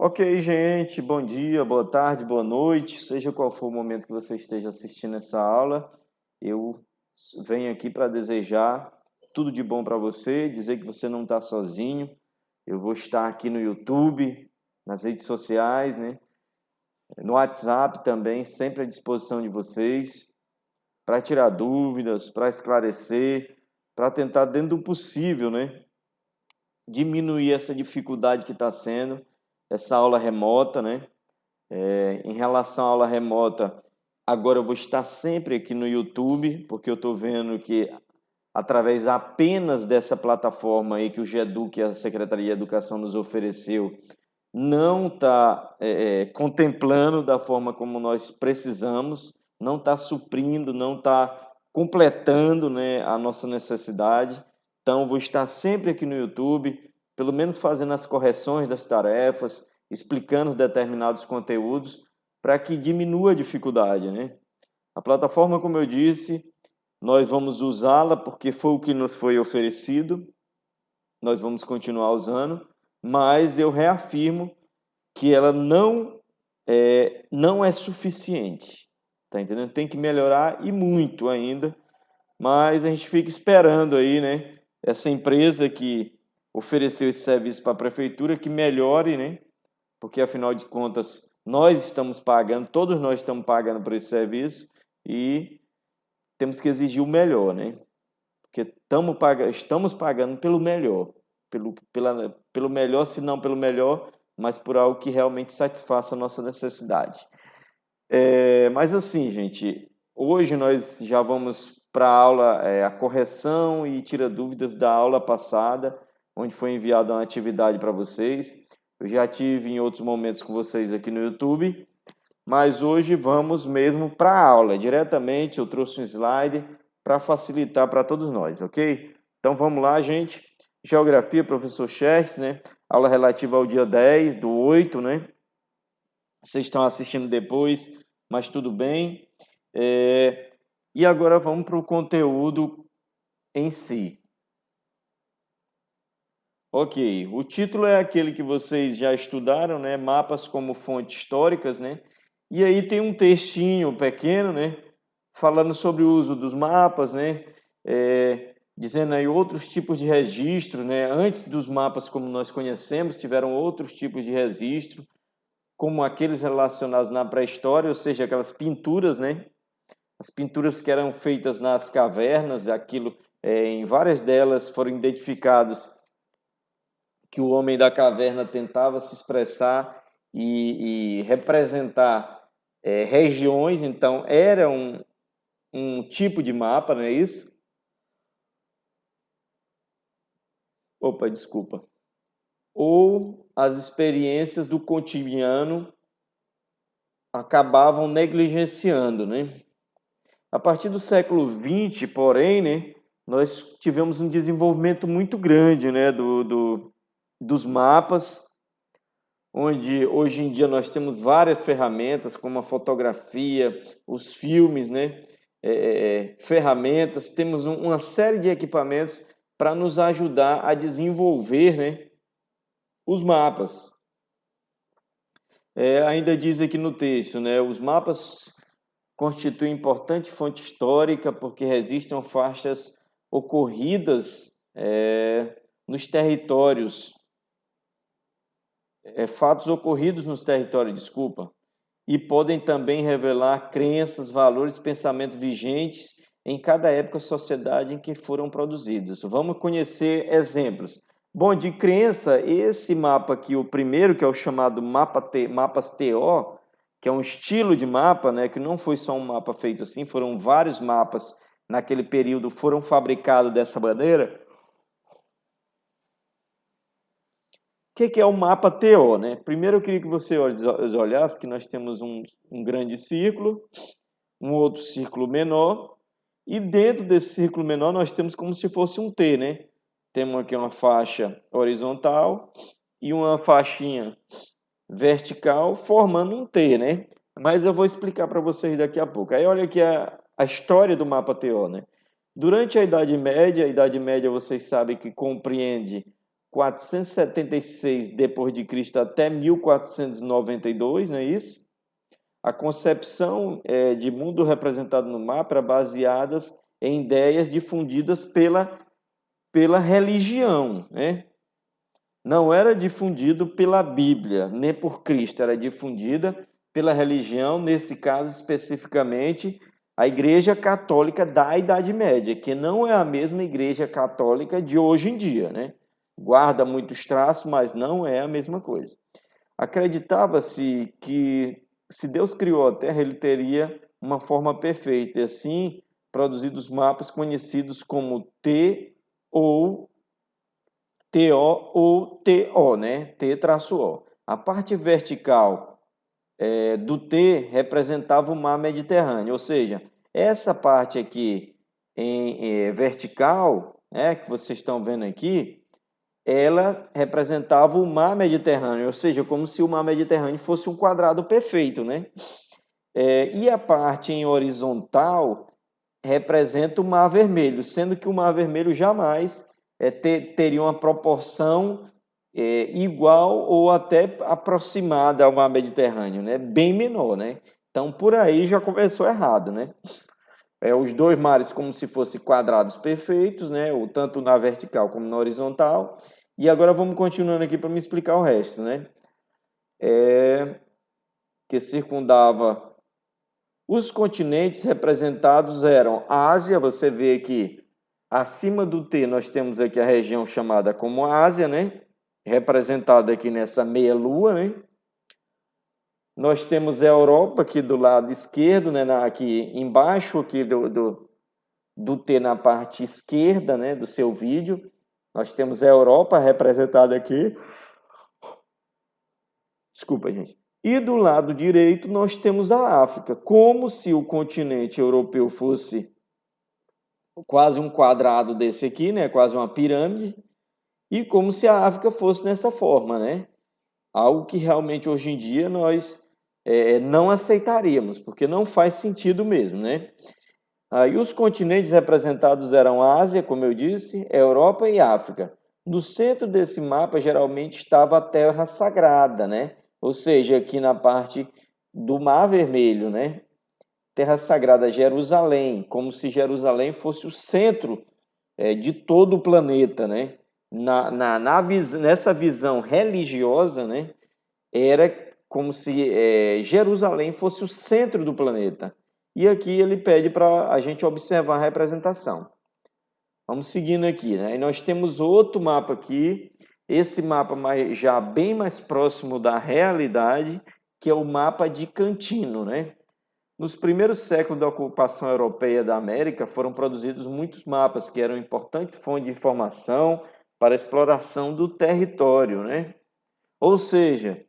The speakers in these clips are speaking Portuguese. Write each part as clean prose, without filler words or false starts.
Ok, gente, bom dia, boa tarde, boa noite, seja qual for o momento que você esteja assistindo essa aula, eu venho aqui para desejar tudo de bom para você, dizer que você não está sozinho. Eu vou estar aqui no YouTube, nas redes sociais, né? No WhatsApp também, sempre à disposição de vocês, para tirar dúvidas, para esclarecer, para tentar, dentro do possível, né? Diminuir essa dificuldade que está sendo essa aula remota, né? Em relação à aula remota, agora eu vou estar sempre aqui no YouTube, porque eu estou vendo que através apenas dessa plataforma aí que o GEDUC, a Secretaria de Educação, nos ofereceu, não está contemplando da forma como nós precisamos, não está suprindo, não está completando, né, a nossa necessidade. Então, vou estar sempre aqui no YouTube, pelo menos fazendo as correções das tarefas, explicando determinados conteúdos, para que diminua a dificuldade, né? A plataforma, como eu disse, nós vamos usá-la porque foi o que nos foi oferecido, nós vamos continuar usando, mas eu reafirmo que ela não é suficiente, tá entendendo? Tem que melhorar e muito ainda, mas a gente fica esperando aí, né? Essa empresa que ofereceu esse serviço para a prefeitura que melhore, né? Porque afinal de contas nós estamos pagando, todos nós estamos pagando por esse serviço e temos que exigir o melhor, né? Porque estamos pagando pelo melhor, pelo melhor, se não pelo melhor, mas por algo que realmente satisfaça a nossa necessidade. Mas assim, gente, hoje nós já vamos para a aula, a correção e tira dúvidas da aula passada, onde foi enviada uma atividade para vocês. Eu já tive em outros momentos com vocês aqui no YouTube, mas hoje vamos mesmo para a aula, diretamente. Eu trouxe um slide para facilitar para todos nós, ok? Então vamos lá, gente. Geografia, professor Chester, né? Aula relativa ao dia 10 do 8, né? Vocês estão assistindo depois, mas tudo bem. E agora vamos para o conteúdo em si. Ok, o título é aquele que vocês já estudaram, né? Mapas como fontes históricas, né? E aí tem um textinho pequeno, né? Falando sobre o uso dos mapas, né? Dizendo aí outros tipos de registro, né? Antes dos mapas como nós conhecemos, tiveram outros tipos de registro, como aqueles relacionados na pré-história, ou seja, aquelas pinturas, né? As pinturas que eram feitas nas cavernas, em várias delas foram identificados que o homem da caverna tentava se expressar e representar regiões, então era um tipo de mapa, não é isso? Opa, desculpa. Ou as experiências do cotidiano acabavam negligenciando, né? A partir do século XX, porém, né, nós tivemos um desenvolvimento muito grande, né, dos mapas, onde hoje em dia nós temos várias ferramentas, como a fotografia, os filmes, né, ferramentas, temos uma série de equipamentos para nos ajudar a desenvolver, né, os mapas. Ainda diz aqui no texto, né, os mapas constituem importante fonte histórica porque registram faixas ocorridas nos territórios, fatos ocorridos nos territórios, desculpa, e podem também revelar crenças, valores, pensamentos vigentes em cada época ou sociedade em que foram produzidos. Vamos conhecer exemplos. Bom, de crença, esse mapa aqui, o primeiro, que é o chamado mapas TO, que é um estilo de mapa, né, que não foi só um mapa feito assim, foram vários mapas naquele período, foram fabricados dessa maneira. O que é o mapa TO, né? Primeiro eu queria que você olhasse que nós temos um grande círculo, um outro círculo menor, e dentro desse círculo menor nós temos como se fosse um T, né? Temos aqui uma faixa horizontal e uma faixinha vertical formando um T, né? Mas eu vou explicar para vocês daqui a pouco. Aí olha aqui a história do mapa TO, né? Durante a Idade Média vocês sabem que compreende 476 depois de Cristo até 1492, não é isso? A concepção de mundo representado no mapa era baseada em ideias difundidas pela religião, né? Não era difundido pela Bíblia, nem por Cristo, era difundida pela religião, nesse caso especificamente a Igreja Católica da Idade Média, que não é a mesma Igreja Católica de hoje em dia, né? Guarda muitos traços, mas não é a mesma coisa. Acreditava-se que se Deus criou a Terra, ele teria uma forma perfeita, e assim produzidos mapas conhecidos como T ou TO ou TO, né? T-O. A parte vertical do T representava o mar Mediterrâneo, ou seja, essa parte aqui vertical, né, que vocês estão vendo aqui, ela representava o mar Mediterrâneo, ou seja, como se o mar Mediterrâneo fosse um quadrado perfeito, né? E a parte em horizontal representa o Mar Vermelho, sendo que o Mar Vermelho jamais teria uma proporção igual ou até aproximada ao Mar Mediterrâneo, né? Bem menor, né? Então, por aí já começou errado, né? Os dois mares como se fossem quadrados perfeitos, né? Tanto na vertical como na horizontal. E agora vamos continuando aqui para me explicar o resto, né? Que circundava os continentes representados eram a Ásia, você vê que acima do T nós temos aqui a região chamada como Ásia, né? Representada aqui nessa meia-lua, né? Nós temos a Europa aqui do lado esquerdo, né? Aqui embaixo aqui do T na parte esquerda, né? Do seu vídeo. Nós temos a Europa representada aqui. Desculpa, gente. E do lado direito nós temos a África, como se o continente europeu fosse quase um quadrado desse aqui, né? Quase uma pirâmide, e como se a África fosse nessa forma, né? Algo que realmente hoje em dia nós não aceitaríamos, porque não faz sentido mesmo, né? Aí os continentes representados eram a Ásia, como eu disse, Europa e África. No centro desse mapa geralmente estava a Terra Sagrada, né? Ou seja, aqui na parte do Mar Vermelho, né? Terra Sagrada Jerusalém, como se Jerusalém fosse o centro de todo o planeta, né? Nessa visão religiosa, né? Era como se Jerusalém fosse o centro do planeta. E aqui ele pede para a gente observar a representação. Vamos seguindo aqui, né? E nós temos outro mapa aqui, esse mapa já bem mais próximo da realidade, que é o mapa de Cantino, né? Nos primeiros séculos da ocupação europeia da América, foram produzidos muitos mapas que eram importantes fontes de informação para a exploração do território, né? Ou seja,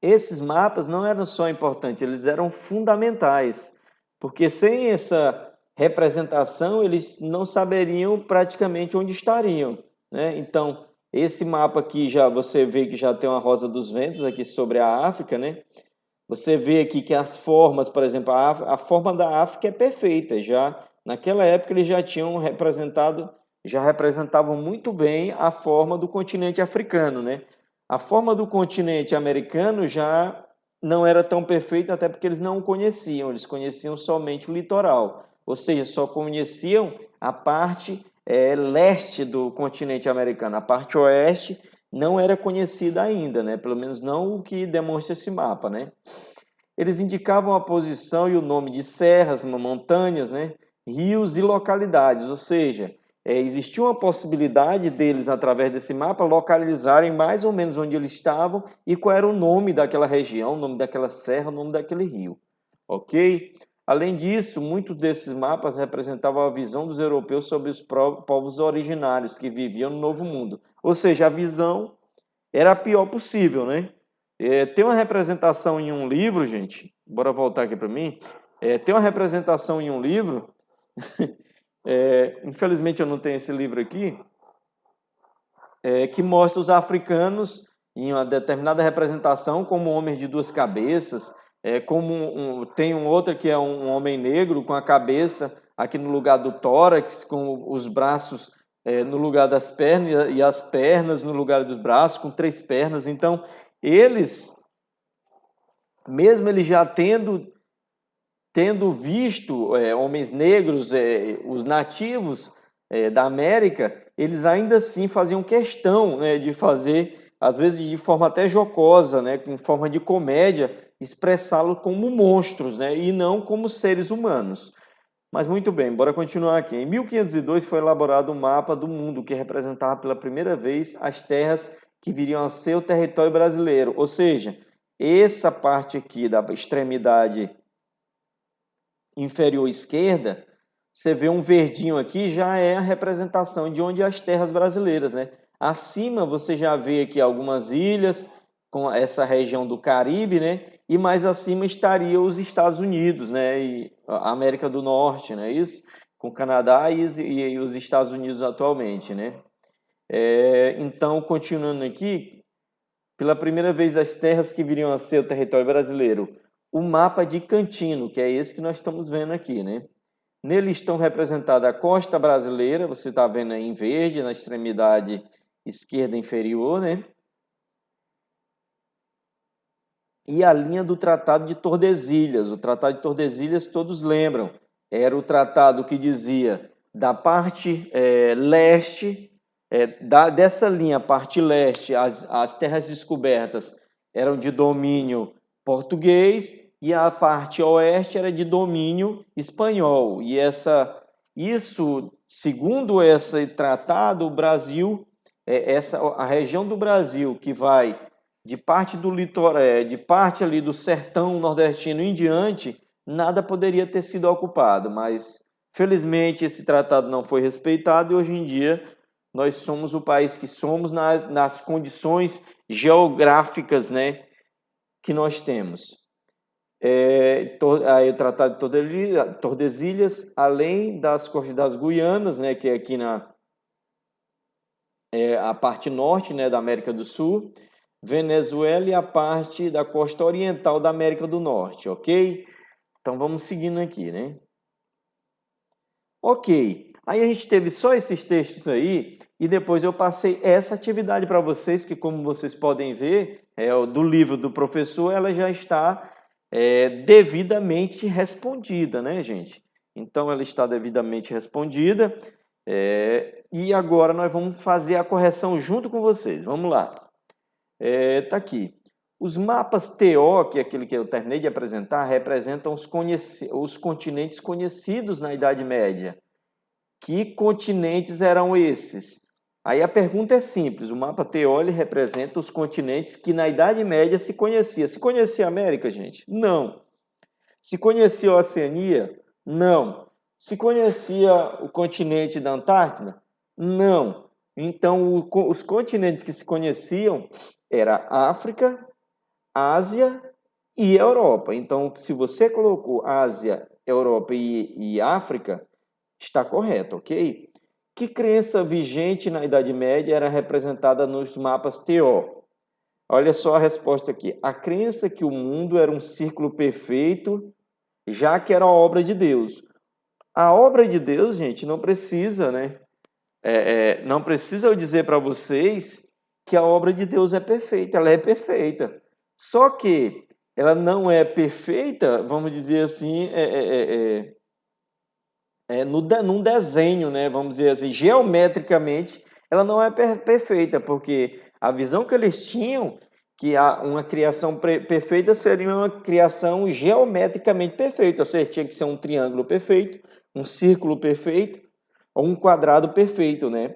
esses mapas não eram só importantes, eles eram fundamentais, porque sem essa representação eles não saberiam praticamente onde estariam, né? Então, esse mapa aqui já você vê que já tem uma rosa dos ventos aqui sobre a África, né? Você vê aqui que as formas, por exemplo, a forma da África é perfeita. Já naquela época eles já representavam muito bem a forma do continente africano, né? A forma do continente americano já não era tão perfeita, até porque eles não o conheciam, eles conheciam somente o litoral, ou seja, só conheciam a parte leste do continente americano, a parte oeste não era conhecida ainda, né? Pelo menos não o que demonstra esse mapa, né? Eles indicavam a posição e o nome de serras, montanhas, né? Rios e localidades, ou seja, existia uma possibilidade deles, através desse mapa, localizarem mais ou menos onde eles estavam e qual era o nome daquela região, o nome daquela serra, o nome daquele rio, ok? Além disso, muitos desses mapas representavam a visão dos europeus sobre os povos originários que viviam no Novo Mundo. Ou seja, a visão era a pior possível, né? Tem uma representação em um livro, gente, bora voltar aqui para mim. Tem uma representação em um livro, infelizmente eu não tenho esse livro aqui, que mostra os africanos em uma determinada representação como homens de duas cabeças, tem um outro que é um homem negro com a cabeça aqui no lugar do tórax, com os braços no lugar das pernas, e as pernas no lugar dos braços, com 3 pernas. Então, eles, mesmo eles já tendo visto homens negros, os nativos da América, eles ainda assim faziam questão, né, de fazer, às vezes de forma até jocosa, né, em forma de comédia, expressá-lo como monstros, né, e não como seres humanos. Mas muito bem, bora continuar aqui. Em 1502 foi elaborado um mapa do mundo que representava pela primeira vez as terras que viriam a ser o território brasileiro. Ou seja, essa parte aqui da extremidade inferior esquerda, você vê um verdinho aqui, já é a representação de onde as terras brasileiras, né? Acima você já vê aqui algumas ilhas com essa região do Caribe, né? E mais acima estaria os Estados Unidos, né? E a América do Norte, né? Isso, com o Canadá e os Estados Unidos atualmente, né? Então, continuando aqui, pela primeira vez as terras que viriam a ser o território brasileiro, o mapa de Cantino, que é esse que nós estamos vendo aqui, né? Nele estão representadas a costa brasileira, você está vendo aí em verde, na extremidade esquerda inferior, né? E a linha do Tratado de Tordesilhas. O Tratado de Tordesilhas, todos lembram, era o tratado que dizia da parte leste, dessa linha, parte leste, as terras descobertas eram de domínio português e a parte oeste era de domínio espanhol. E isso, segundo esse tratado, o Brasil, a região do Brasil que vai de parte do litoral, de parte ali do sertão nordestino em diante, nada poderia ter sido ocupado, mas felizmente esse tratado não foi respeitado e hoje em dia nós somos o país que somos nas condições geográficas, né, que nós temos. Aí o Tratado de Tordesilhas, além das costas das Guianas, né, que é aqui a parte norte, né, da América do Sul, Venezuela e a parte da costa oriental da América do Norte, ok? Então vamos seguindo aqui, né? Ok, aí a gente teve só esses textos aí e depois eu passei essa atividade para vocês, que como vocês podem ver, do livro do professor, ela já está devidamente respondida, né, gente? Então ela está devidamente respondida e agora nós vamos fazer a correção junto com vocês. Vamos lá. Tá aqui. Os mapas TO, que é aquele que eu terminei de apresentar, representam os continentes conhecidos na Idade Média. Que continentes eram esses? Aí a pergunta é simples. O mapa TO ele representa os continentes que na Idade Média se conhecia. Se conhecia a América, gente? Não. Se conhecia a Oceania? Não. Se conhecia o continente da Antártida? Não. Então, os continentes que se conheciam era África, Ásia e Europa. Então, se você colocou Ásia, Europa e África, está correto, ok? Que crença vigente na Idade Média era representada nos mapas TO? Olha só a resposta aqui. A crença que o mundo era um círculo perfeito, já que era a obra de Deus. A obra de Deus, gente, não precisa, né? Não precisa eu dizer para vocês que a obra de Deus é perfeita, ela é perfeita. Só que ela não é perfeita, vamos dizer assim, num desenho, né? Vamos dizer assim, geometricamente, ela não é perfeita, porque a visão que eles tinham que uma criação perfeita seria uma criação geometricamente perfeita, ou seja, tinha que ser um triângulo perfeito, um círculo perfeito ou um quadrado perfeito, né?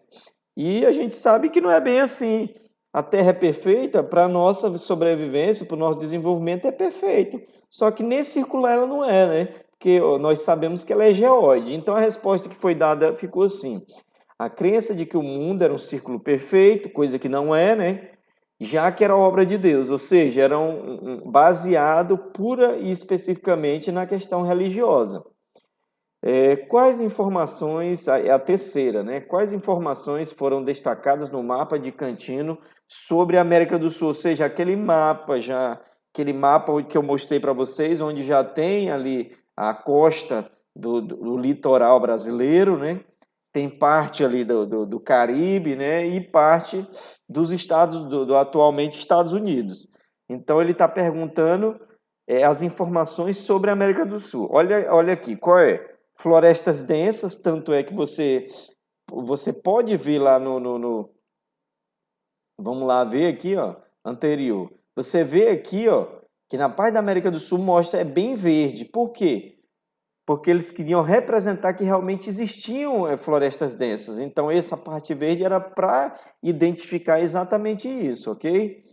E a gente sabe que não é bem assim. A Terra é perfeita, para a nossa sobrevivência, para o nosso desenvolvimento é perfeito. Só que nem circular ela não é, né? Porque nós sabemos que ela é geóide. Então a resposta que foi dada ficou assim: a crença de que o mundo era um círculo perfeito, coisa que não é, né? Já que era obra de Deus, ou seja, era baseado pura e especificamente na questão religiosa. Quais informações, a terceira, né? Quais informações foram destacadas no mapa de Cantino sobre a América do Sul? Ou seja, aquele mapa que eu mostrei para vocês, onde já tem ali a costa do litoral brasileiro, né? tem parte ali do Caribe, né, e parte dos estados, atualmente Estados Unidos. Então ele está perguntando as informações sobre a América do Sul. Olha aqui, qual é? Florestas densas, tanto é que você pode ver lá vamos lá ver aqui, ó, anterior. Você vê aqui, ó, que na parte da América do Sul mostra é bem verde. Por quê? Porque eles queriam representar que realmente existiam florestas densas. Então, essa parte verde era para identificar exatamente isso, ok?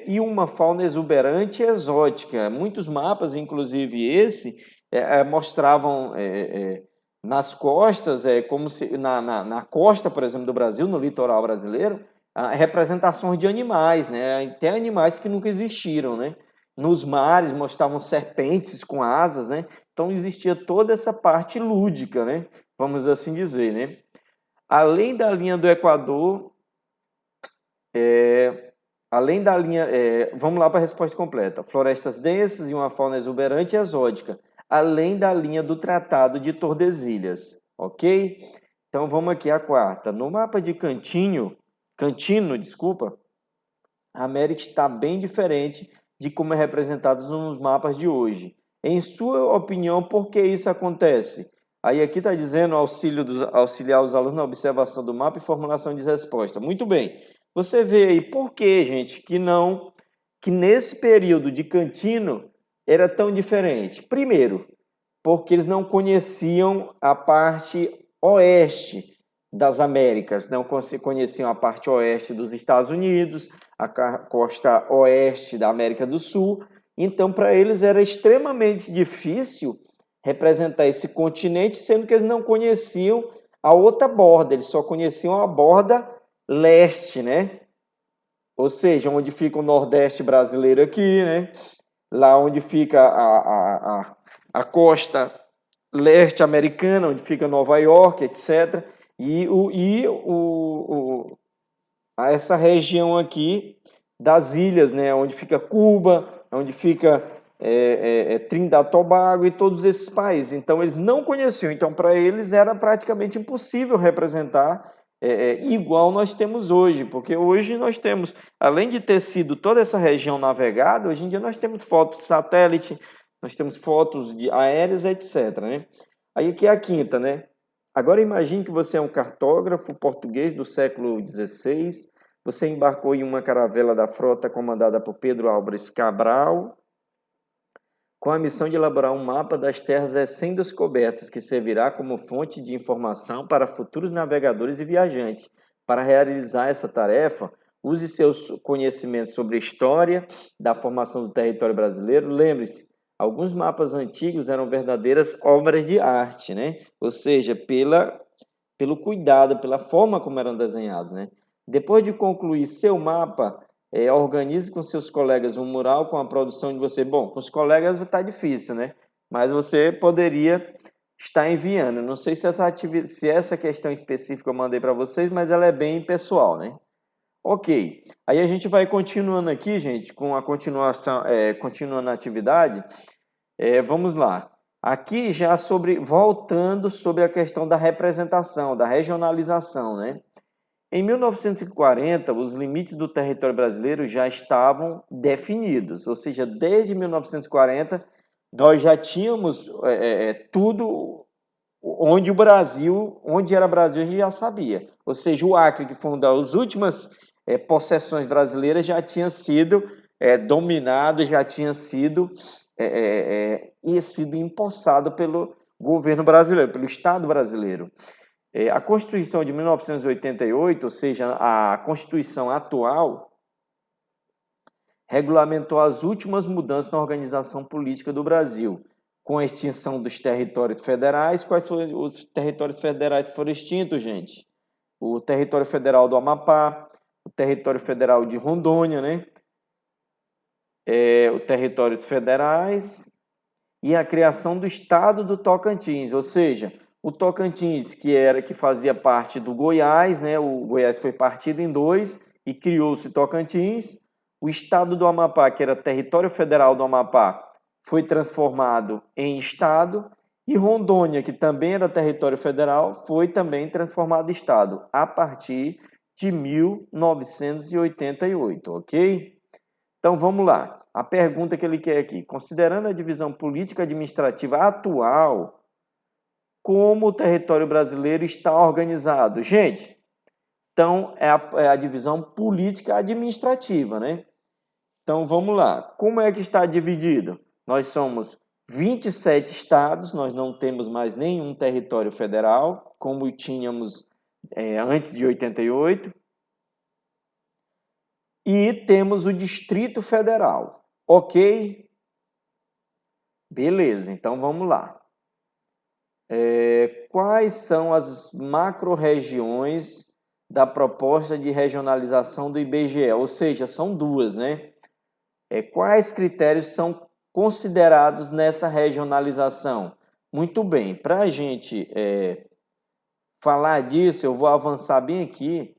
E uma fauna exuberante e exótica. Muitos mapas, inclusive esse, mostravam nas costas, como se na costa, por exemplo, do Brasil, no litoral brasileiro, representações de animais, né? Até animais que nunca existiram, né? Nos mares mostravam serpentes com asas, né? Então existia toda essa parte lúdica, né? Vamos assim dizer, né? Além da linha do Equador, além da linha, vamos lá para a resposta completa. Florestas densas e uma fauna exuberante e exótica, além da linha do Tratado de Tordesilhas, ok? Então vamos aqui à quarta. No mapa de Cantino, desculpa, a América está bem diferente de como é representado nos mapas de hoje. Em sua opinião, por que isso acontece? Aí aqui está dizendo auxiliar os alunos na observação do mapa e formulação de resposta. Muito bem. Você vê aí por que, gente, que nesse período de Cantino era tão diferente. Primeiro, porque eles não conheciam a parte oeste das Américas, não conheciam a parte oeste dos Estados Unidos, a costa oeste da América do Sul. Então, para eles era extremamente difícil representar esse continente, sendo que eles não conheciam a outra borda, eles só conheciam a borda leste, né? Ou seja, onde fica o Nordeste brasileiro aqui, né? Lá onde fica a costa leste americana, onde fica Nova York, etc. Essa região aqui das ilhas, né, onde fica Cuba, onde fica Trinidad e Tobago e todos esses países. Então, eles não conheciam. Então, para eles era praticamente impossível representar igual nós temos hoje, porque hoje nós temos, além de ter sido toda essa região navegada, hoje em dia nós temos fotos de satélite, nós temos fotos de aéreas, etc. Né? Aí aqui é a quinta, né? Agora imagine que você é um cartógrafo português do século XVI, você embarcou em uma caravela da frota comandada por Pedro Álvares Cabral, com a missão de elaborar um mapa das terras recém-descobertas, que servirá como fonte de informação para futuros navegadores e viajantes. Para realizar essa tarefa, use seus conhecimentos sobre a história da formação do território brasileiro. Lembre-se, alguns mapas antigos eram verdadeiras obras de arte, né? Ou seja, pelo cuidado, pela forma como eram desenhados, né? Depois de concluir seu mapa, organize com seus colegas um mural com a produção de você. Bom, com os colegas está difícil, né? Mas você poderia estar enviando. Não sei se essa questão específica eu mandei para vocês, mas ela é bem pessoal, né? Ok. Aí a gente vai continuando aqui, gente, com a continuação, continuando a atividade. Vamos lá. Aqui já voltando sobre a questão da representação, da regionalização, né? Em 1940, os limites do território brasileiro já estavam definidos, ou seja, desde 1940 nós já tínhamos tudo onde era Brasil a gente já sabia. Ou seja, o Acre, que foi uma das últimas possessões brasileiras, já tinha sido dominado, já tinha sido empossado pelo governo brasileiro, pelo Estado brasileiro. A Constituição de 1988, ou seja, a Constituição atual, regulamentou as últimas mudanças na organização política do Brasil, com a extinção dos territórios federais. Quais foram os territórios federais que foram extintos, gente? O território federal do Amapá, o território federal de Rondônia, né? Os territórios federais e a criação do estado do Tocantins, ou seja, o Tocantins, que fazia parte do Goiás, né? O Goiás foi partido em dois e criou-se Tocantins. O estado do Amapá, que era território federal do Amapá, foi transformado em estado, E Rondônia, que também era território federal, foi também transformado em estado a partir de 1988, ok? Então vamos lá. A pergunta que ele quer aqui: considerando a divisão política administrativa atual, como o território brasileiro está organizado? Gente, então é a divisão política administrativa, né? Então vamos lá. Como é que está dividido? Nós somos 27 estados, nós não temos mais nenhum território federal, como tínhamos antes de 88. E temos o Distrito Federal. Ok? Beleza, então vamos lá. Quais são as macro-regiões da proposta de regionalização do IBGE? Ou seja, são duas, né? Quais critérios são considerados nessa regionalização? Muito bem, para a gente falar disso, eu vou avançar bem aqui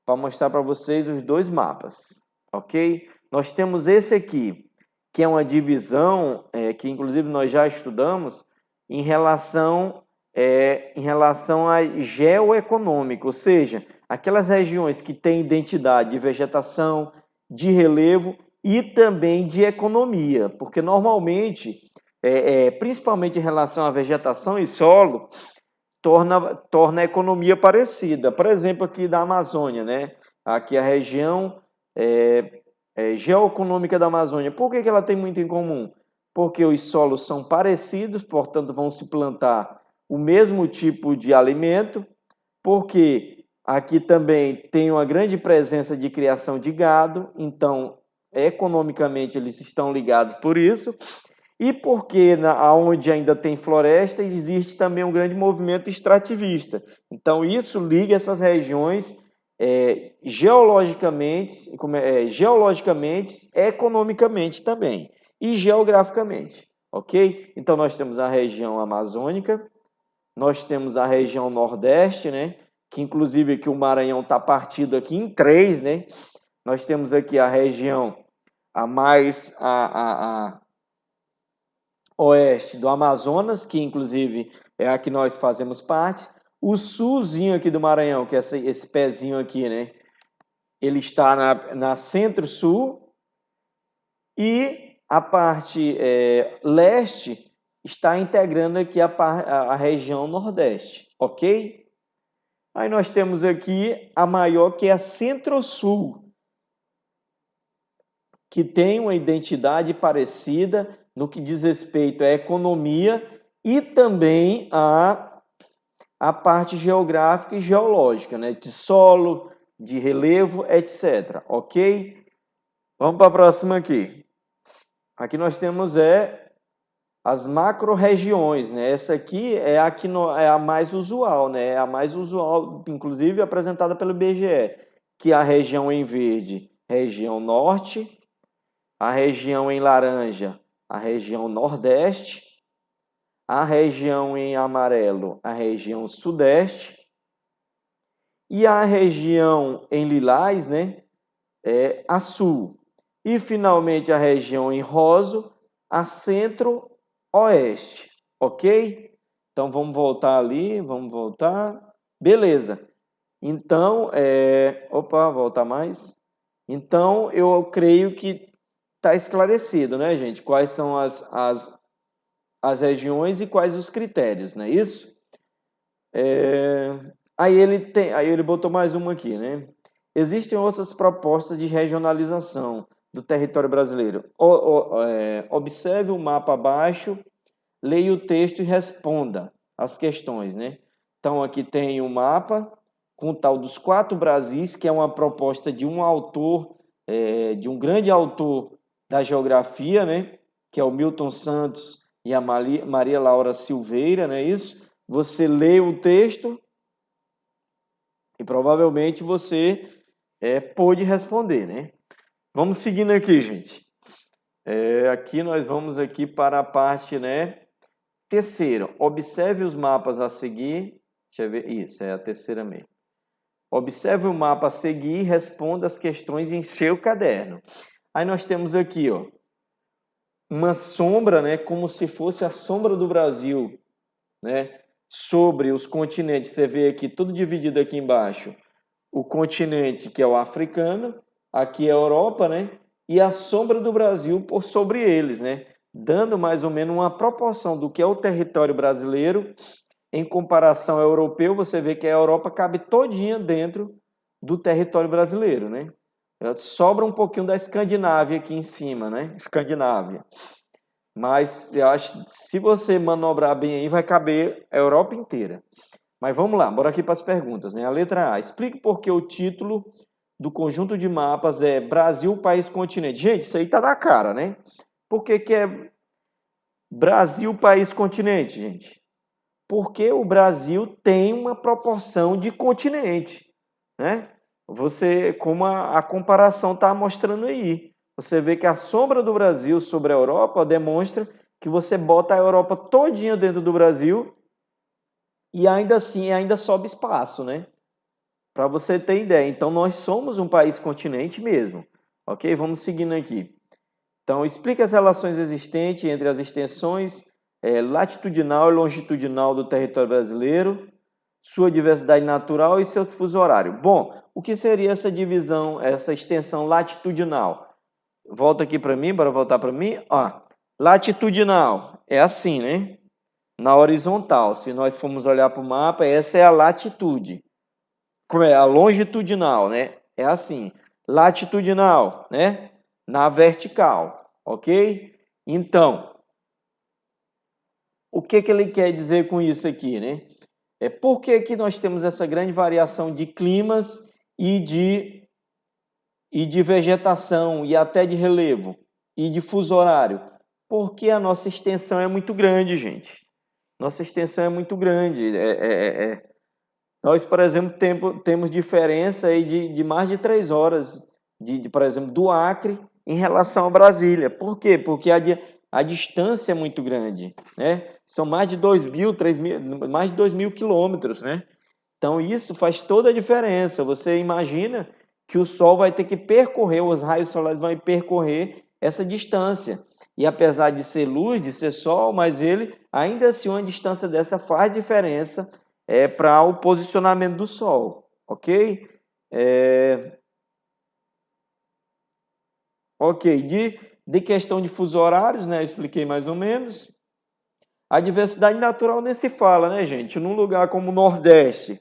para mostrar para vocês os dois mapas, ok? Nós temos esse aqui, que é uma divisão que inclusive nós já estudamos em relação a geoeconômico, ou seja, aquelas regiões que têm identidade de vegetação, de relevo e também de economia, porque normalmente, principalmente em relação à vegetação e solo, torna a economia parecida. Por exemplo, aqui da Amazônia, né? Aqui a região geoeconômica da Amazônia. Por que ela tem muito em comum? Porque os solos são parecidos, portanto vão se plantar o mesmo tipo de alimento, porque aqui também tem uma grande presença de criação de gado, então economicamente eles estão ligados por isso. E porque onde ainda tem floresta, existe também um grande movimento extrativista. Então, isso liga essas regiões geologicamente, economicamente também, e geograficamente, ok? Então, nós temos a região amazônica, nós temos a região nordeste, né? Que inclusive aqui o Maranhão está partido aqui em três, né? Nós temos aqui a região a oeste do Amazonas, que inclusive é a que nós fazemos parte. O sulzinho aqui do Maranhão, que é esse pezinho aqui, né? Ele está na centro-sul. E a parte leste está integrando aqui a região nordeste, ok? Aí nós temos aqui a maior, que é a centro-sul, que tem uma identidade parecida no que diz respeito à economia e também à parte geográfica e geológica, né? De solo, de relevo, etc. Ok? Vamos para a próxima aqui. Aqui nós temos as macro-regiões, né? Essa aqui é a mais usual, né? É a mais usual, inclusive apresentada pelo IBGE, que é a região em verde, região norte, a região em laranja, a região nordeste, a região em amarelo, a região sudeste, e a região em lilás, né, a sul. E finalmente a região em rosa, a centro-oeste, ok? Então vamos voltar ali, vamos voltar. Beleza. Então, opa, voltar mais. Então eu creio que está esclarecido, né, gente? Quais são as regiões e quais os critérios, não é isso? Aí ele botou mais uma aqui, né? Existem outras propostas de regionalização do território brasileiro. Observe o mapa abaixo, leia o texto e responda as questões, né? Então aqui tem o mapa com o tal dos 4 Brasis, que é uma proposta de um autor, de um grande autor da geografia, né? Que é o Milton Santos e a Maria Laura Silveira, não é isso? Você lê o texto e provavelmente você pôde responder, né? Vamos seguindo aqui, gente. Aqui nós vamos aqui para a parte, né? Terceiro, observe os mapas a seguir. Deixa eu ver. Isso, é a terceira mesmo. Observe o mapa a seguir e responda as questões em seu caderno. Aí nós temos aqui, ó, uma sombra, né? Como se fosse a sombra do Brasil né, sobre os continentes. Você vê aqui tudo dividido aqui embaixo. O continente que é o africano, aqui é a Europa, né, e a sombra do Brasil por sobre eles, né, dando mais ou menos uma proporção do que é o território brasileiro em comparação ao europeu. Você vê que a Europa cabe todinha dentro do território brasileiro, né? Sobra um pouquinho da Escandinávia aqui em cima, né? Escandinávia. Mas eu acho que se você manobrar bem aí, vai caber a Europa inteira. Mas vamos lá, bora aqui para as perguntas, né? A letra A. Explique por que o título do conjunto de mapas é Brasil, país, continente. Gente, isso aí tá na cara, né? Por que que é Brasil, país, continente, gente? Porque o Brasil tem uma proporção de continente, né? Você, como a comparação está mostrando aí, você vê que a sombra do Brasil sobre a Europa demonstra que você bota a Europa todinha dentro do Brasil e ainda assim ainda sobe espaço, né? Para você ter ideia. Então nós somos um país continente mesmo, ok? Vamos seguindo aqui. Então explica as relações existentes entre as extensões latitudinal e longitudinal do território brasileiro, sua diversidade natural e seus fuso horário. Bom, o que seria essa divisão, essa extensão latitudinal? Volta aqui para mim, bora voltar para mim. Ó, latitudinal é assim, né? Na horizontal, se nós formos olhar para o mapa, essa é a latitude. Como é? A longitudinal, né? É assim. Latitudinal, né? Na vertical, ok? Então, o que ele quer dizer com isso aqui, né? Por que nós temos essa grande variação de climas e de vegetação e até de relevo e de fuso horário? Porque a nossa extensão é muito grande, gente. Nossa extensão é muito grande. Nós, por exemplo, temos diferença aí de mais de 3 horas, por exemplo, do Acre em relação a Brasília. Por quê? Porque a distância é muito grande, né? São mais de 2.000, mais de 2.000 quilômetros, né? Então, isso faz toda a diferença. Você imagina que o Sol vai ter que percorrer, os raios solares vão percorrer essa distância. E apesar de ser luz, de ser Sol, mas ele, ainda assim, uma distância dessa faz diferença para o posicionamento do Sol, ok? Ok, de questão de fuso horários, né? Eu expliquei mais ou menos. A diversidade natural nem se fala, né, gente? Num lugar como o Nordeste,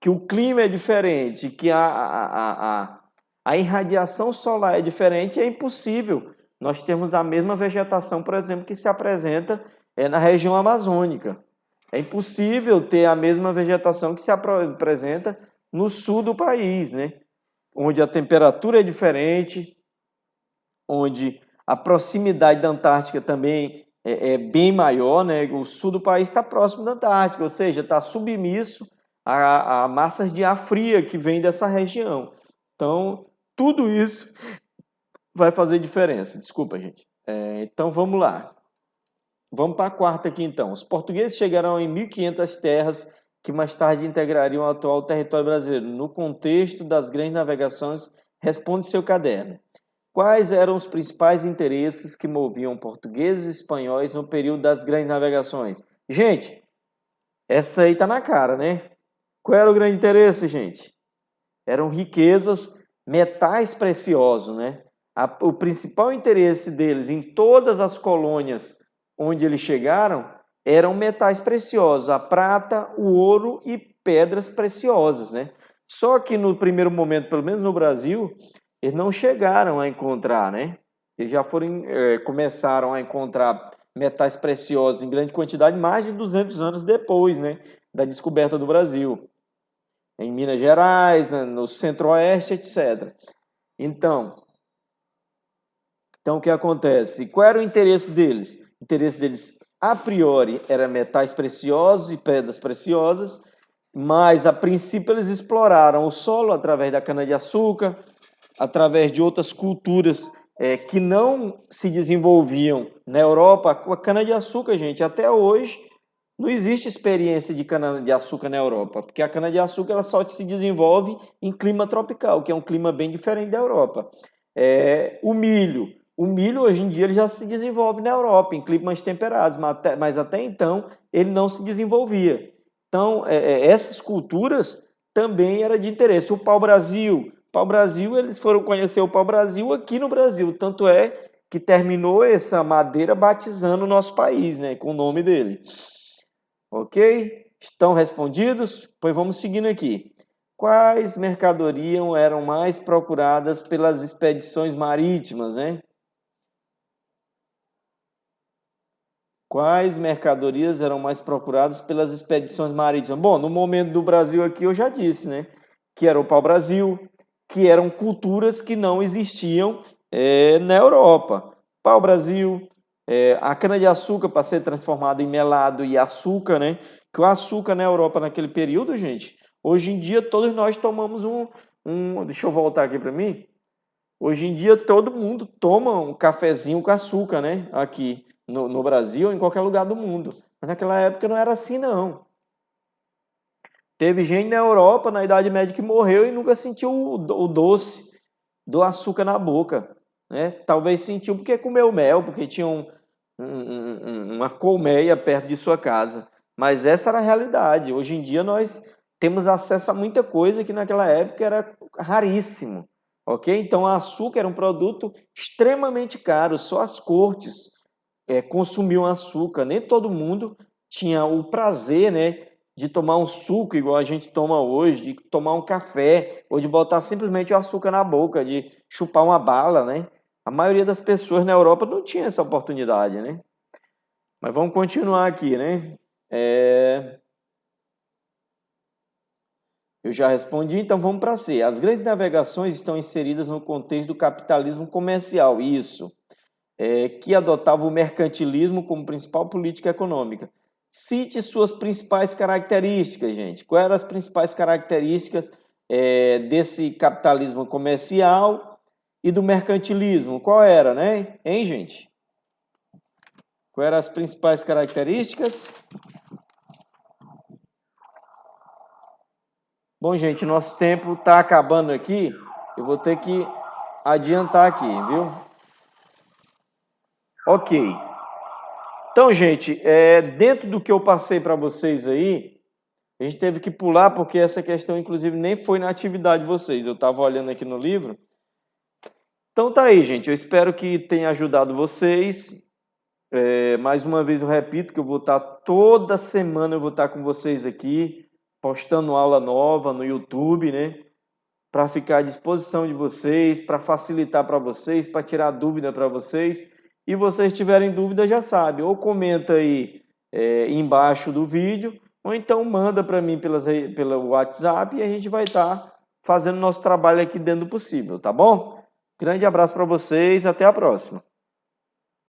que o clima é diferente, que a irradiação solar é diferente, é impossível nós termos a mesma vegetação, por exemplo, que se apresenta na região amazônica. É impossível ter a mesma vegetação que se apresenta no sul do país, né? Onde a temperatura é diferente, onde a proximidade da Antártica também é bem maior, né? O sul do país está próximo da Antártica, ou seja, está submisso a massas de ar fria que vem dessa região. Então, tudo isso vai fazer diferença. Desculpa, gente. Então, vamos lá. Vamos para a quarta aqui, então. Os portugueses chegaram em 1.500 terras que mais tarde integrariam o atual território brasileiro. No contexto das grandes navegações, responde seu caderno. Quais eram os principais interesses que moviam portugueses e espanhóis no período das grandes navegações? Gente, essa aí tá na cara, né? Qual era o grande interesse, gente? Eram riquezas, metais preciosos, né? O principal interesse deles em todas as colônias onde eles chegaram eram metais preciosos, a prata, o ouro e pedras preciosas, né? Só que no primeiro momento, pelo menos no Brasil, eles não chegaram a encontrar, né? Eles já começaram a encontrar metais preciosos em grande quantidade mais de 200 anos depois, né, da descoberta do Brasil. Em Minas Gerais, no Centro-Oeste, etc. Então, o que acontece? Qual era o interesse deles? O interesse deles, a priori, era metais preciosos e pedras preciosas, mas, a princípio, eles exploraram o solo através da cana-de-açúcar, através de outras culturas que não se desenvolviam na Europa. A cana-de-açúcar, gente, até hoje não existe experiência de cana-de-açúcar na Europa, porque a cana-de-açúcar ela só se desenvolve em clima tropical, que é um clima bem diferente da Europa. O milho O milho, hoje em dia, ele já se desenvolve na Europa, em climas temperados, mas até então ele não se desenvolvia. Então, essas culturas também eram de interesse. O pau-brasil, eles foram conhecer o pau-brasil aqui no Brasil, tanto é que terminou essa madeira batizando o nosso país, né, com o nome dele. Ok? Estão respondidos? Pois vamos seguindo aqui. Quais mercadorias eram mais procuradas pelas expedições marítimas, né? Quais mercadorias eram mais procuradas pelas expedições marítimas? Bom, no momento do Brasil aqui eu já disse, né? Que era o pau-brasil, que eram culturas que não existiam na Europa. Pau-brasil, a cana-de-açúcar para ser transformada em melado e açúcar, né? Que o açúcar na Europa naquele período, gente, hoje em dia todos nós tomamos deixa eu voltar aqui para mim. Hoje em dia todo mundo toma um cafezinho com açúcar, né? Aqui no Brasil ou em qualquer lugar do mundo. Mas naquela época não era assim, não. Teve gente na Europa, na Idade Média, que morreu e nunca sentiu o doce do açúcar na boca, né? Talvez sentiu porque comeu mel, porque tinha uma colmeia perto de sua casa. Mas essa era a realidade. Hoje em dia nós temos acesso a muita coisa que naquela época era raríssimo. Ok? Então, o açúcar era um produto extremamente caro, só as cortes consumiam açúcar. Nem todo mundo tinha o prazer, né, de tomar um suco igual a gente toma hoje, de tomar um café, ou de botar simplesmente o açúcar na boca, de chupar uma bala, né? A maioria das pessoas na Europa não tinha essa oportunidade, né? Mas vamos continuar aqui, né? Eu já respondi, então vamos para C. As grandes navegações estão inseridas no contexto do capitalismo comercial, isso, que adotava o mercantilismo como principal política econômica. Cite suas principais características, gente. Quais eram as principais características desse capitalismo comercial e do mercantilismo? Qual era, né? Hein, gente? Quais eram as principais características? Bom, gente, nosso tempo está acabando aqui. Eu vou ter que adiantar aqui, viu? Ok. Então, gente, dentro do que eu passei para vocês aí, a gente teve que pular porque essa questão, inclusive, nem foi na atividade de vocês. Eu estava olhando aqui no livro. Então tá aí, gente. Eu espero que tenha ajudado vocês. Mais uma vez eu repito que eu vou estar toda semana, eu vou estar com vocês aqui, postando aula nova no YouTube, né? Para ficar à disposição de vocês, para facilitar para vocês, para tirar dúvida para vocês. E vocês tiverem dúvida, já sabe, ou comenta aí embaixo do vídeo, ou então manda para mim pelo WhatsApp e a gente vai estar fazendo nosso trabalho aqui dentro do possível, tá bom? Grande abraço para vocês, até a próxima.